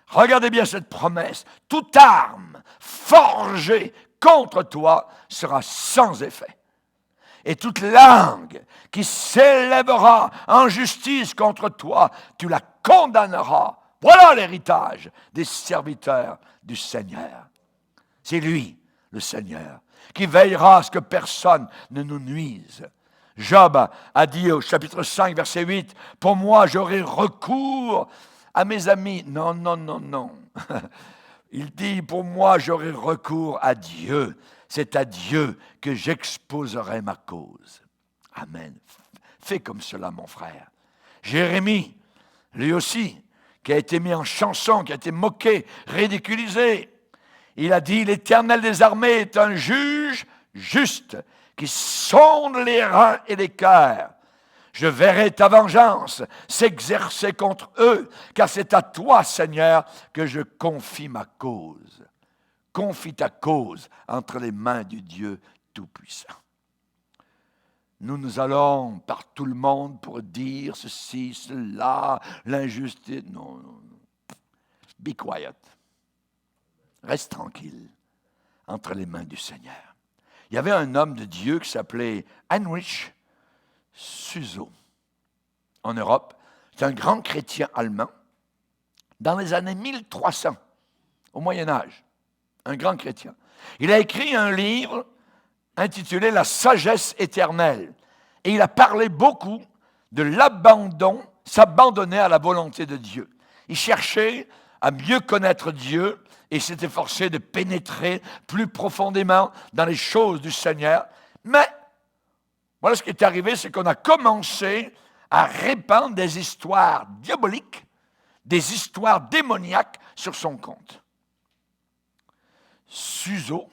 Regardez bien cette promesse. Toute arme forgée contre toi sera sans effet. Et toute langue qui s'élèvera en justice contre toi, tu la condamneras. Voilà l'héritage des serviteurs du Seigneur. C'est lui, le Seigneur, qui veillera à ce que personne ne nous nuise. Job a dit au chapitre 5, verset 8, « Pour moi, j'aurai recours à mes amis. » Non, non, non, non. Il dit, « Pour moi, j'aurai recours à Dieu. C'est à Dieu que j'exposerai ma cause. » Amen. Fais comme cela, mon frère. Jérémie, lui aussi, qui a été mis en chanson, qui a été moqué, ridiculisé. Il a dit, « L'Éternel des armées est un juge juste, qui sonde les reins et les cœurs. Je verrai ta vengeance s'exercer contre eux, car c'est à toi, Seigneur, que je confie ma cause. » Confie ta cause entre les mains du Dieu Tout-Puissant. Nous allons par tout le monde pour dire ceci, cela, l'injustice. Non, non, non. Be quiet. Reste tranquille entre les mains du Seigneur. Il y avait un homme de Dieu qui s'appelait Heinrich Suso en Europe. C'est un grand chrétien allemand dans les années 1300, au Moyen Âge. Un grand chrétien. Il a écrit un livre intitulé « La sagesse éternelle ». Et il a parlé beaucoup de l'abandon, s'abandonner à la volonté de Dieu. Il cherchait à mieux connaître Dieu et s'est efforcé de pénétrer plus profondément dans les choses du Seigneur. Mais, voilà ce qui est arrivé, c'est qu'on a commencé à répandre des histoires diaboliques, des histoires démoniaques sur son compte. Suso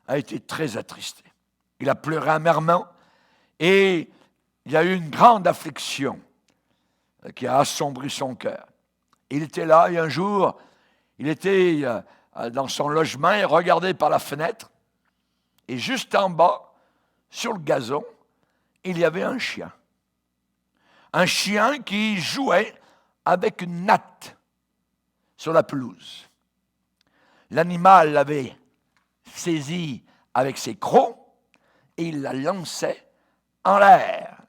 a été très attristé. Il a pleuré amèrement et il y a eu une grande affliction qui a assombri son cœur. Il était là et un jour, il était dans son logement et regardait par la fenêtre et juste en bas, sur le gazon, il y avait un chien. Un chien qui jouait avec une natte sur la pelouse. L'animal l'avait saisie avec ses crocs et il la lançait en l'air.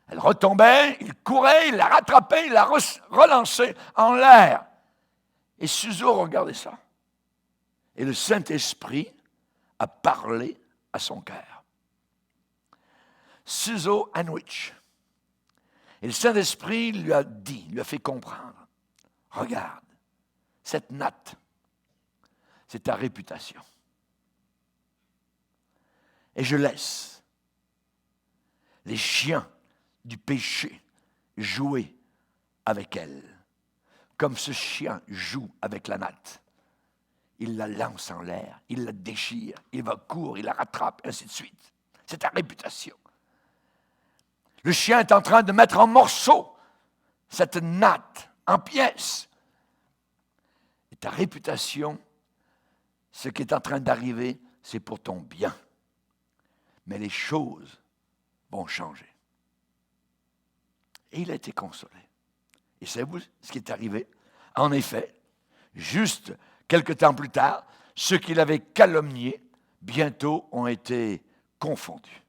Elle retombait, il courait, il la rattrapait, il la relançait en l'air. Et Suso regardait ça. Et le Saint-Esprit a parlé à son cœur. Suso Heinrich. Et le Saint-Esprit lui a dit, lui a fait comprendre, regarde, cette natte, c'est ta réputation. Et je laisse les chiens du péché jouer avec elle. Comme ce chien joue avec la natte. Il la lance en l'air, il la déchire, il va courir, il la rattrape, ainsi de suite. C'est ta réputation. Le chien est en train de mettre en morceaux cette natte, en pièces. Et ta réputation, ce qui est en train d'arriver, c'est pour ton bien. Mais les choses vont changer. Et il a été consolé. Et savez-vous ce qui est arrivé? En effet, juste quelque temps plus tard, ceux qui l'avaient calomnié, bientôt ont été confondus.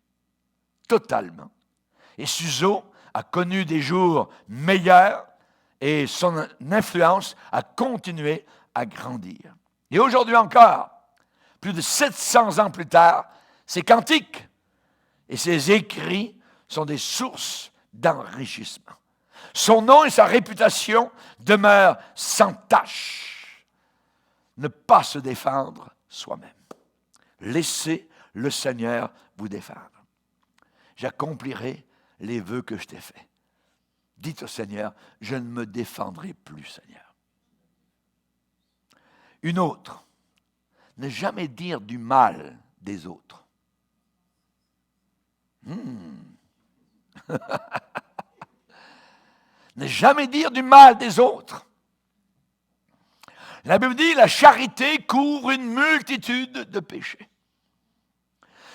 Totalement. Et Suso a connu des jours meilleurs et son influence a continué à grandir. Et aujourd'hui encore, plus de 700 ans plus tard, ses cantiques et ses écrits sont des sources d'enrichissement. Son nom et sa réputation demeurent sans tache. Ne pas se défendre soi-même. Laissez le Seigneur vous défendre. J'accomplirai les vœux que je t'ai faits. Dites au Seigneur, je ne me défendrai plus, Seigneur. Une autre, ne jamais dire du mal des autres. Ne Ne jamais dire du mal des autres. La Bible dit, la charité couvre une multitude de péchés.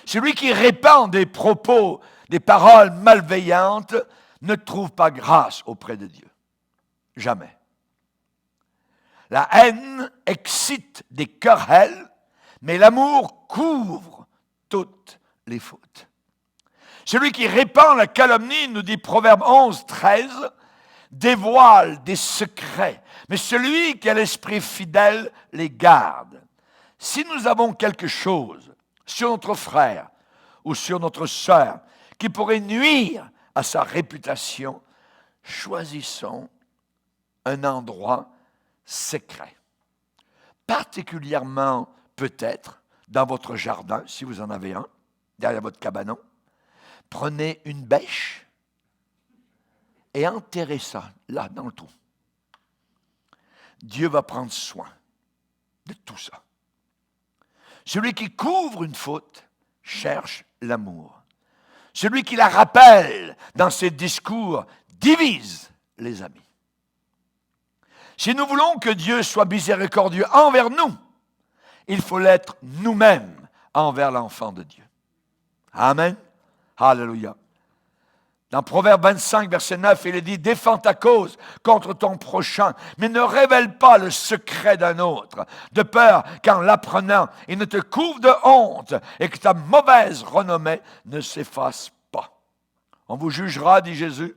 Celui qui répand des propos, des paroles malveillantes, ne trouve pas grâce auprès de Dieu. Jamais. La haine excite des querelles, mais l'amour couvre toutes les fautes. Celui qui répand la calomnie, nous dit Proverbe 11, 13, dévoile des secrets, mais celui qui a l'esprit fidèle les garde. Si nous avons quelque chose sur notre frère ou sur notre sœur qui pourrait nuire à sa réputation, choisissons un endroit secret. Particulièrement peut-être dans votre jardin, si vous en avez un, derrière votre cabanon. Prenez une bêche et enterrez ça là, dans le trou. Dieu va prendre soin de tout ça. Celui qui couvre une faute cherche l'amour. Celui qui la rappelle dans ses discours divise les amis. Si nous voulons que Dieu soit miséricordieux envers nous, il faut l'être nous-mêmes envers l'enfant de Dieu. Amen. Alléluia. Dans Proverbe 25, verset 9, il est dit « Défends ta cause contre ton prochain, mais ne révèle pas le secret d'un autre, de peur qu'en l'apprenant, il ne te couvre de honte et que ta mauvaise renommée ne s'efface pas. » On vous jugera, dit Jésus,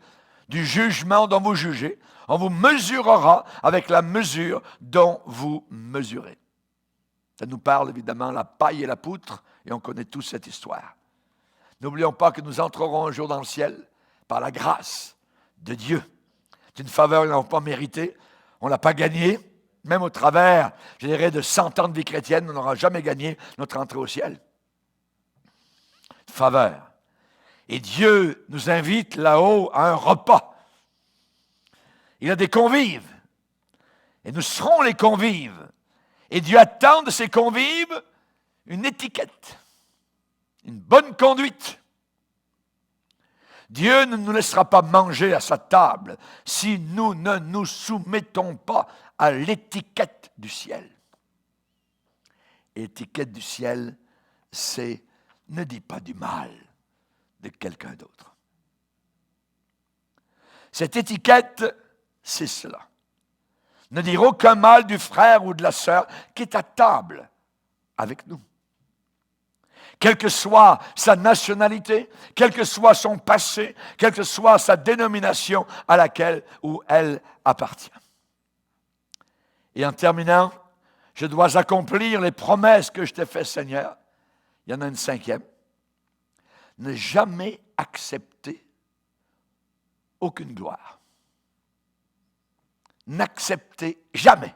du jugement dont vous jugez. On vous mesurera avec la mesure dont vous mesurez. Ça nous parle évidemment la paille et la poutre, et on connaît tous cette histoire. N'oublions pas que nous entrerons un jour dans le ciel par la grâce de Dieu. C'est une faveur que nous n'avons pas méritée, on ne l'a pas gagnée, même au travers, je dirais, de 100 ans de vie chrétienne, on n'aura jamais gagné notre entrée au ciel. Une faveur. Et Dieu nous invite là-haut à un repas. Il a des convives. Et nous serons les convives. Et Dieu attend de ces convives une étiquette, une bonne conduite. Dieu ne nous laissera pas manger à sa table si nous ne nous soumettons pas à l'étiquette du ciel. L'étiquette du ciel, c'est ne dis pas du mal de quelqu'un d'autre. Cette étiquette, c'est cela. Ne dire aucun mal du frère ou de la sœur qui est à table avec nous. Quelle que soit sa nationalité, quel que soit son passé, quelle que soit sa dénomination à laquelle ou elle appartient. Et en terminant, je dois accomplir les promesses que je t'ai faites, Seigneur. Il y en a une 5e. Ne jamais accepter aucune gloire. N'acceptez jamais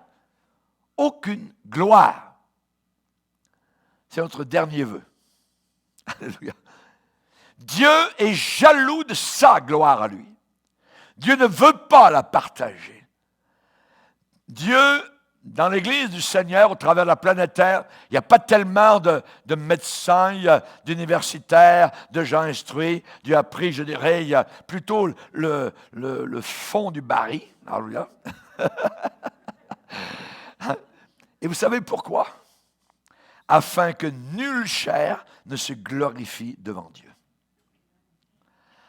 aucune gloire. C'est notre dernier vœu. Alléluia. Dieu est jaloux de sa gloire à lui. Dieu ne veut pas la partager. Dieu, dans l'Église du Seigneur, au travers de la planète Terre, il n'y a pas tellement de médecins, d'universitaires, de gens instruits. Dieu a pris, je dirais, il y a plutôt le fond du baril. Alléluia. Et vous savez pourquoi? Afin que nulle chair ne se glorifie devant Dieu.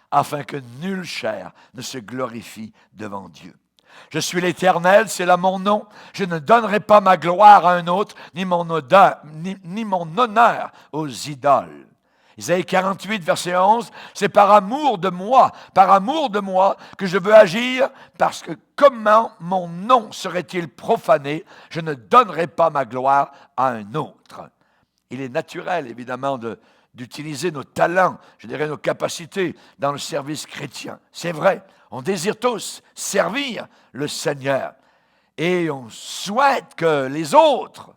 Afin que nulle chair ne se glorifie devant Dieu. Je suis l'Éternel, c'est là mon nom. Je ne donnerai pas ma gloire à un autre, ni mon honneur aux idoles. Isaïe 48, verset 11, c'est par amour de moi que je veux agir, parce que comment mon nom serait-il profané? Je ne donnerai pas ma gloire à un autre. Il est naturel, évidemment, d'utiliser nos talents, je dirais nos capacités dans le service chrétien. C'est vrai, on désire tous servir le Seigneur. Et on souhaite que les autres,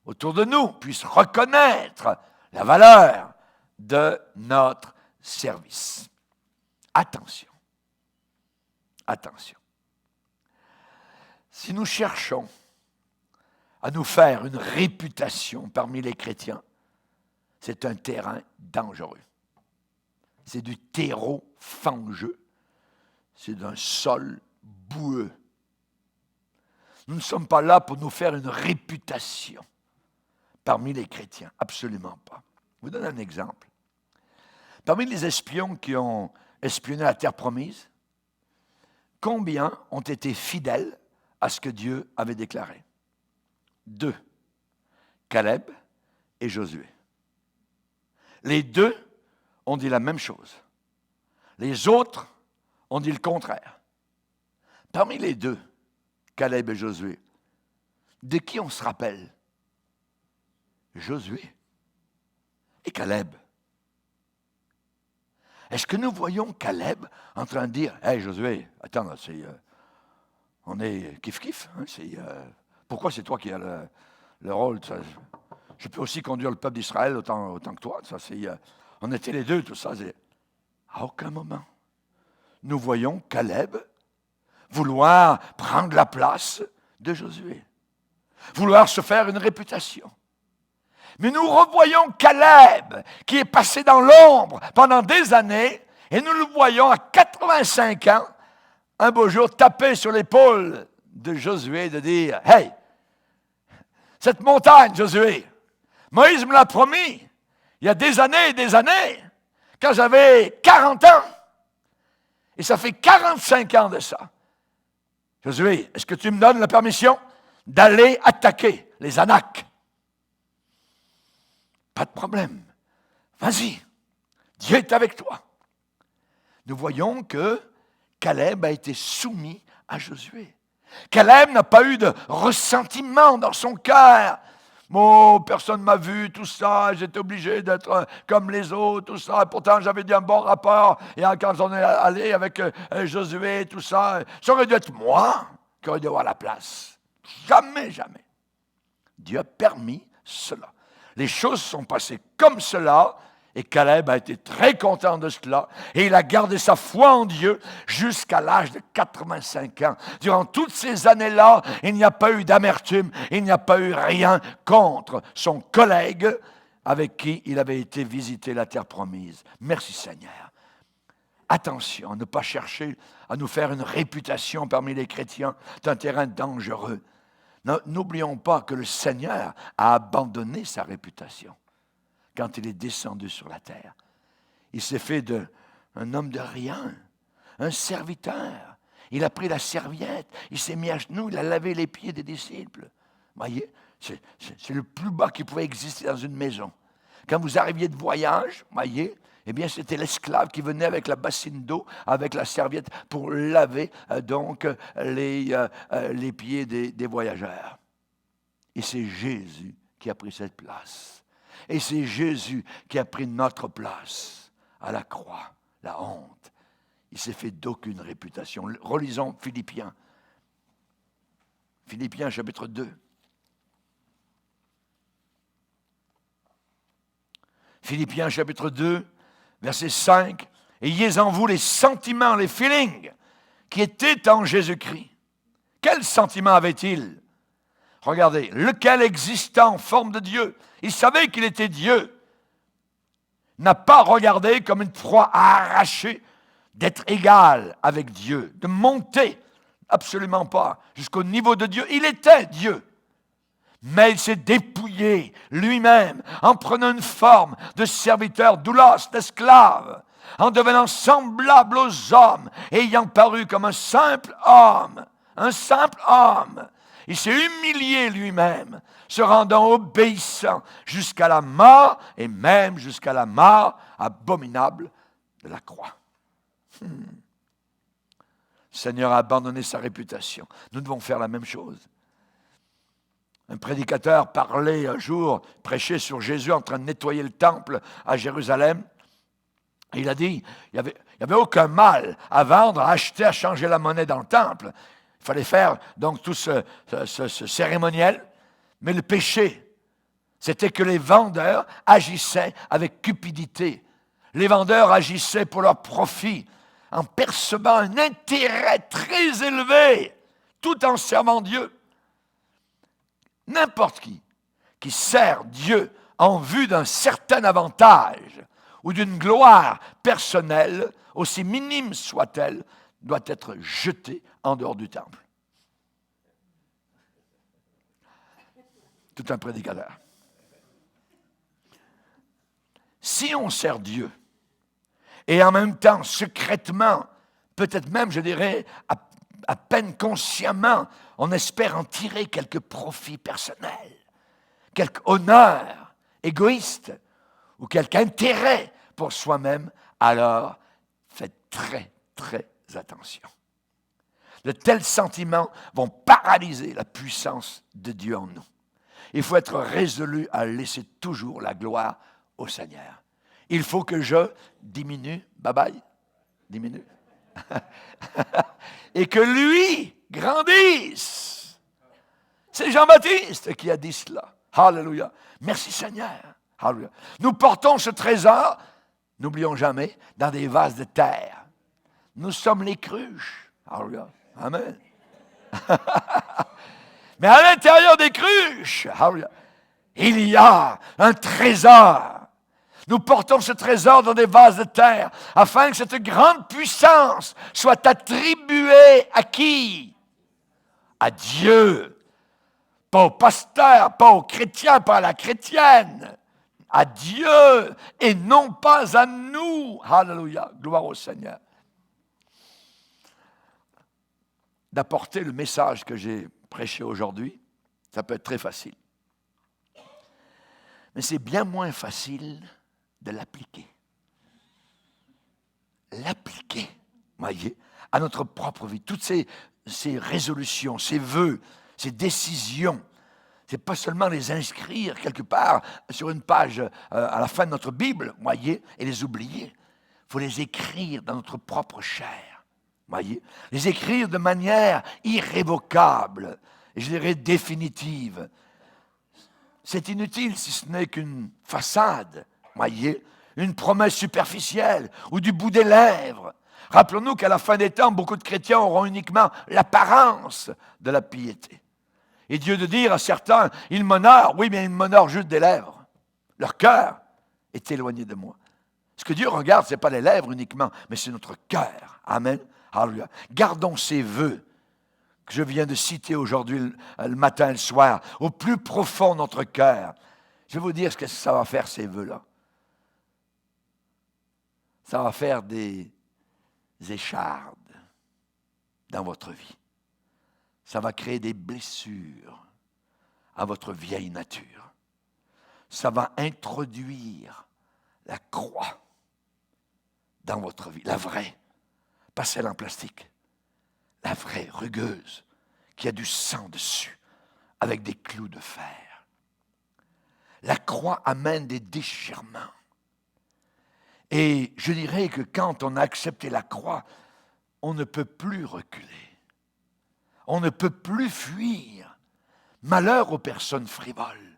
autour de nous, puissent reconnaître la valeur de notre service. Attention. Attention. Si nous cherchons à nous faire une réputation parmi les chrétiens, c'est un terrain dangereux. C'est du terreau fangeux. C'est d'un sol boueux. Nous ne sommes pas là pour nous faire une réputation parmi les chrétiens. Absolument pas. Je vous donne un exemple. Parmi les espions qui ont espionné la terre promise, combien ont été fidèles à ce que Dieu avait déclaré? 2. Caleb et Josué. Les deux ont dit la même chose. Les autres ont dit le contraire. Parmi les deux, Caleb et Josué, de qui on se rappelle? Josué et Caleb. Est-ce que nous voyons Caleb en train de dire « Hey Josué, attends, on est kiff-kiff, hein, pourquoi c'est toi qui as le rôle ça, je peux aussi conduire le peuple d'Israël autant que toi. Ça, on était les deux, tout ça. À aucun moment, nous voyons Caleb vouloir prendre la place de Josué, vouloir se faire une réputation. Mais nous revoyons Caleb qui est passé dans l'ombre pendant des années et nous le voyons à 85 ans, un beau jour, taper sur l'épaule de Josué de dire « Hey, cette montagne, Josué, Moïse me l'a promis il y a des années, quand j'avais 40 ans. Et ça fait 45 ans de ça. Josué, est-ce que tu me donnes la permission d'aller attaquer les Anacs? Pas de problème. Vas-y. Dieu est avec toi. Nous voyons que Caleb a été soumis à Josué. Caleb n'a pas eu de ressentiment dans son cœur. Oh, personne ne m'a vu, tout ça, j'étais obligé d'être comme les autres, tout ça. Pourtant, j'avais dit un bon rapport. Et quand on est allé avec Josué, tout ça, ça aurait dû être moi qui aurais dû avoir la place. Jamais, jamais. Dieu a permis cela. Les choses sont passées comme cela. Et Caleb a été très content de cela. Et il a gardé sa foi en Dieu jusqu'à l'âge de 85 ans. Durant toutes ces années-là, il n'y a pas eu d'amertume, il n'y a pas eu rien contre son collègue avec qui il avait été visiter la terre promise. Merci Seigneur. Attention à ne pas chercher à nous faire une réputation parmi les chrétiens. C'est un terrain dangereux. N'oublions pas que le Seigneur a abandonné sa réputation quand il est descendu sur la terre. Il s'est fait un homme de rien, un serviteur. Il a pris la serviette, il s'est mis à genoux, il a lavé les pieds des disciples. Vous voyez, c'est le plus bas qui pouvait exister dans une maison. Quand vous arriviez de voyage, vous voyez, eh bien, c'était l'esclave qui venait avec la bassine d'eau, avec la serviette, pour laver les pieds des voyageurs. Et c'est Jésus qui a pris cette place. Et c'est Jésus qui a pris notre place à la croix, la honte. Il s'est fait d'aucune réputation. Relisons Philippiens. Philippiens chapitre 2. Philippiens chapitre 2, verset 5. Ayez en vous les sentiments, les feelings qui étaient en Jésus-Christ. Quels sentiments avait-il? Regardez, lequel existant en forme de Dieu, il savait qu'il était Dieu, n'a pas regardé comme une proie à arracher d'être égal avec Dieu, de monter, absolument pas, jusqu'au niveau de Dieu. Il était Dieu. Mais il s'est dépouillé lui-même en prenant une forme de serviteur, doulos, d'esclave, en devenant semblable aux hommes, ayant paru comme un simple homme. Il s'est humilié lui-même, se rendant obéissant jusqu'à la mort, et même jusqu'à la mort abominable de la croix. Le Seigneur a abandonné sa réputation. Nous devons faire la même chose. Un prédicateur parlait un jour, prêchait sur Jésus en train de nettoyer le temple à Jérusalem. Et il a dit, il n'y avait aucun mal à vendre, à acheter, à changer la monnaie dans le temple. Il fallait faire donc tout ce cérémoniel. Mais le péché, c'était que les vendeurs agissaient avec cupidité. Les vendeurs agissaient pour leur profit, en percevant un intérêt très élevé, tout en servant Dieu. N'importe qui sert Dieu en vue d'un certain avantage ou d'une gloire personnelle, aussi minime soit-elle, doit être jeté en dehors du temple. Tout un prédicateur. Si on sert Dieu, et en même temps, secrètement, peut-être même, je dirais, à peine consciemment, on espère en tirer quelques profits personnels, quelque honneur égoïste ou quelque intérêt pour soi-même, alors faites très, très attention. De tels sentiments vont paralyser la puissance de Dieu en nous. Il faut être résolu à laisser toujours la gloire au Seigneur. Il faut que je diminue, diminue, et que lui grandisse. C'est Jean-Baptiste qui a dit cela. Alléluia. Merci Seigneur. Alléluia. Nous portons ce trésor, n'oublions jamais, dans des vases de terre. Nous sommes les cruches. Alléluia. Amen. Mais à l'intérieur des cruches, alléluia, il y a un trésor. Nous portons ce trésor dans des vases de terre, afin que cette grande puissance soit attribuée à qui? À Dieu. Pas au pasteur, pas aux chrétiens, pas à la chrétienne. À Dieu et non pas à nous. Alléluia. Gloire au Seigneur. D'apporter le message que j'ai prêché aujourd'hui, ça peut être très facile. Mais c'est bien moins facile de l'appliquer. L'appliquer, voyez, à notre propre vie. Toutes ces résolutions, ces vœux, ces décisions, c'est pas seulement les inscrire quelque part sur une page à la fin de notre Bible, voyez, et les oublier. Il faut les écrire dans notre propre chair, voyez. Les écrire de manière irrévocable, et je dirais définitive. C'est inutile si ce n'est qu'une façade, voyez, une promesse superficielle ou du bout des lèvres. Rappelons-nous qu'à la fin des temps, beaucoup de chrétiens auront uniquement l'apparence de la piété. Et Dieu de dire à certains, ils m'honorent, oui, mais ils m'honorent juste des lèvres. Leur cœur est éloigné de moi. Ce que Dieu regarde, ce n'est pas les lèvres uniquement, mais c'est notre cœur. Amen. Alléluia. Gardons ces vœux que je viens de citer aujourd'hui, le matin et le soir, au plus profond de notre cœur. Je vais vous dire ce que ça va faire, ces vœux-là. Ça va faire des échardes dans votre vie. Ça va créer des blessures à votre vieille nature. Ça va introduire la croix dans votre vie, la vraie, pas celle en plastique, la vraie, rugueuse, qui a du sang dessus, avec des clous de fer. La croix amène des déchirements. Et je dirais que quand on a accepté la croix, on ne peut plus reculer. On ne peut plus fuir. Malheur aux personnes frivoles.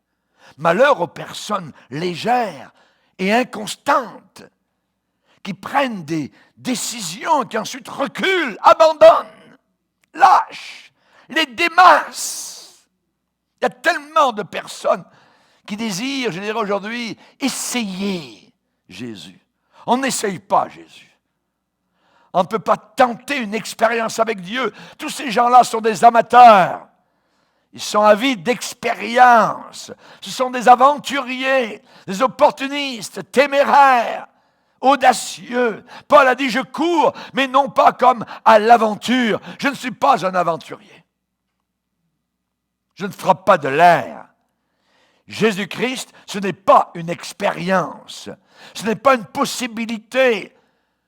Malheur aux personnes légères et inconstantes qui prennent des décisions qui ensuite reculent, abandonnent, lâchent, les démassent. Il y a tellement de personnes qui désirent, je dirais aujourd'hui, essayer Jésus. On n'essaye pas Jésus. On ne peut pas tenter une expérience avec Dieu. Tous ces gens-là sont des amateurs. Ils sont avides d'expérience. Ce sont des aventuriers, des opportunistes, téméraires, audacieux. Paul a dit, je cours, mais non pas comme à l'aventure. Je ne suis pas un aventurier. Je ne frappe pas de l'air. Jésus-Christ, ce n'est pas une expérience. Ce n'est pas une possibilité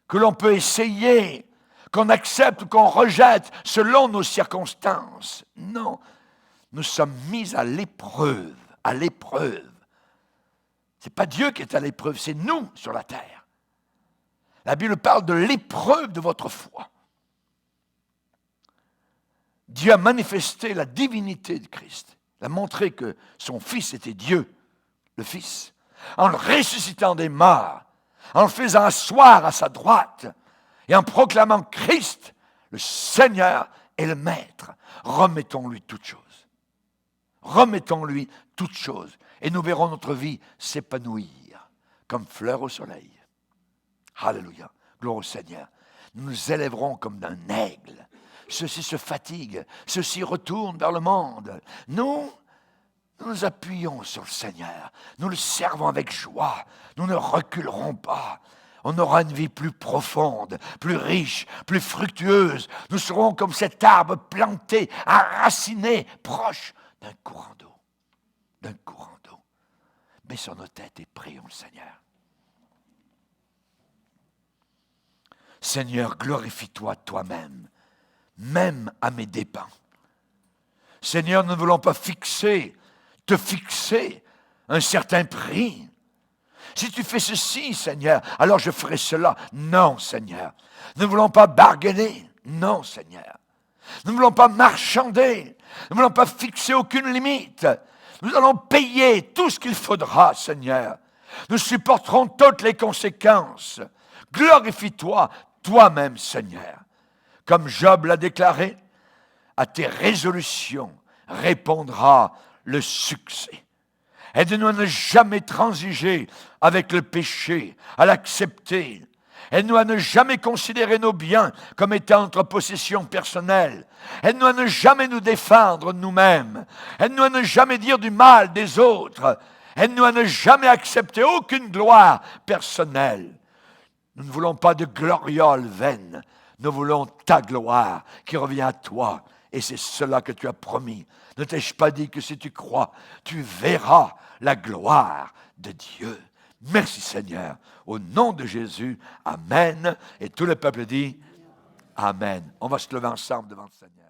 que l'on peut essayer, qu'on accepte ou qu'on rejette selon nos circonstances. Non, nous sommes mis à l'épreuve, à l'épreuve. Ce n'est pas Dieu qui est à l'épreuve, c'est nous sur la terre. La Bible parle de l'épreuve de votre foi. Dieu a manifesté la divinité de Christ. Il a montré que son Fils était Dieu, le Fils, en le ressuscitant des morts, en le faisant asseoir à sa droite et en proclamant Christ, le Seigneur et le Maître. Remettons-lui toutes choses. Remettons-lui toutes choses. Et nous verrons notre vie s'épanouir comme fleur au soleil. Alléluia. Gloire au Seigneur. nous nous élèverons comme d'un aigle. Ceux-ci se fatiguent, ceux-ci retournent vers le monde. Nous nous appuyons sur le Seigneur. Nous le servons avec joie. Nous ne reculerons pas. On aura une vie plus profonde, plus riche, plus fructueuse. Nous serons comme cet arbre planté, enraciné, proche d'un courant d'eau. D'un courant d'eau. Mais sur nos têtes et prions le Seigneur. Seigneur, glorifie-toi toi-même, même à mes dépens. Seigneur, nous ne voulons pas te fixer un certain prix. Si tu fais ceci, Seigneur, alors je ferai cela. Non, Seigneur. Nous ne voulons pas bargainer. Non, Seigneur. Nous ne voulons pas marchander. Nous ne voulons pas fixer aucune limite. Nous allons payer tout ce qu'il faudra, Seigneur. Nous supporterons toutes les conséquences. Glorifie-toi toi-même, Seigneur. Comme Job l'a déclaré, à tes résolutions répondra le succès. Aide-nous à ne jamais transiger avec le péché, à l'accepter. Aide-nous à ne jamais considérer nos biens comme étant notre possession personnelle. Aide-nous à ne jamais nous défendre nous-mêmes. Aide-nous à ne jamais dire du mal des autres. Aide-nous à ne jamais accepter aucune gloire personnelle. Nous ne voulons pas de glorioles vaines. Nous voulons ta gloire qui revient à toi. Et c'est cela que tu as promis. Ne t'ai-je pas dit que si tu crois, tu verras la gloire de Dieu. Merci Seigneur. Au nom de Jésus, Amen. Et tout le peuple dit Amen. On va se lever ensemble devant le Seigneur.